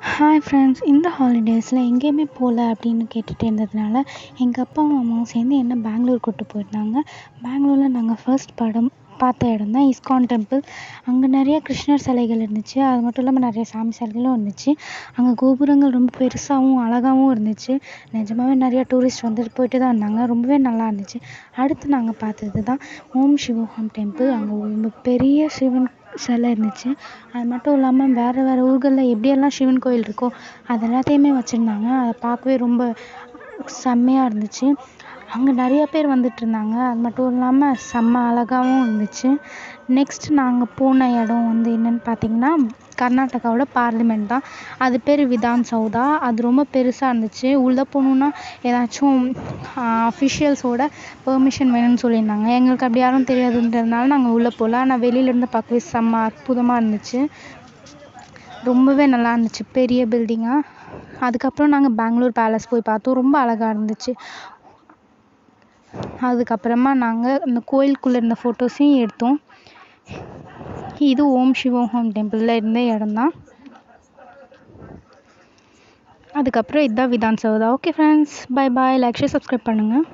Hi friends, இந்த ஹாலிடேஸில் எங்கேயுமே போகல அப்படின்னு கேட்டுகிட்டே இருந்ததுனால எங்கள் அப்பாவும் அம்மாவும் சேர்ந்து என்னை பெங்களூர் கூப்பிட்டு போயிருந்தாங்க. பெங்களூரில் நாங்கள் ஃபர்ஸ்ட் பார்த்த இடம் தான் இஸ்கான் டெம்பிள். அங்கே நிறைய கிருஷ்ணர் சிலைகள் இருந்துச்சு. அது மட்டும் இல்லாமல் நிறைய சாமி சிலைகளும் இருந்துச்சு. அங்கே கோபுரங்கள் ரொம்ப பெருசாகவும் அழகாகவும் இருந்துச்சு. நிஜமாவே நிறையா டூரிஸ்ட் வந்துட்டு போயிட்டு தான் இருந்தாங்க. ரொம்பவே நல்லா இருந்துச்சு. அடுத்து நாங்கள் பார்த்தது தான் ஓம் சிவோகம் டெம்பிள். அங்கே ரொம்ப பெரிய சிவன் சிலை இருந்துச்சு. அது மட்டும் இல்லாமல் வேறு வேறு ஊர்களில் எப்படியெல்லாம் சிவன் கோயில் இருக்கோ அது எல்லாத்தையுமே வச்சுருந்தாங்க. அதை பார்க்கவே ரொம்ப செம்மையாக இருந்துச்சு. அங்கே நிறைய பேர் வந்துட்டு இருந்தாங்க. அது மட்டும் இல்லாமல் செம்ம அழகாகவும் இருந்துச்சு. நெக்ஸ்ட் நாங்கள் போன இடம் வந்து என்னென்னு பார்த்தீங்கன்னா கர்நாடகாவோட பார்லிமெண்ட் தான். அது பேர் விதான் சௌதா. அது ரொம்ப பெருசாக இருந்துச்சு. உள்ளே போகணுன்னா ஏதாச்சும் அஃபிஷியல்ஸோட பெர்மிஷன் வேணும்னு சொல்லியிருந்தாங்க. எங்களுக்கு அப்படி யாரும் தெரியாதுன்றதுனால நாங்கள் உள்ளே போகல. ஆனால் வெளியிலேருந்து பார்க்கவே செம்ம அற்புதமாக இருந்துச்சு. ரொம்பவே நல்லா இருந்துச்சு, பெரிய பில்டிங்காக. அதுக்கப்புறம் நாங்கள் பெங்களூர் பேலஸ் போய் பார்த்தோம். ரொம்ப அழகாக இருந்துச்சு. அதுக்கப்புறமா நாங்கள் அந்த கோயிலுக்குள்ளே இருந்த ஃபோட்டோஸையும் எடுத்தோம். இது ஓம் சிவோகம் டெம்பிளில் இருந்த இடம் தான். அதுக்கப்புறம் இதுதான் Vidhan Soudha. Okay friends, bye bye. Like share subscribe பண்ணுங்கள்.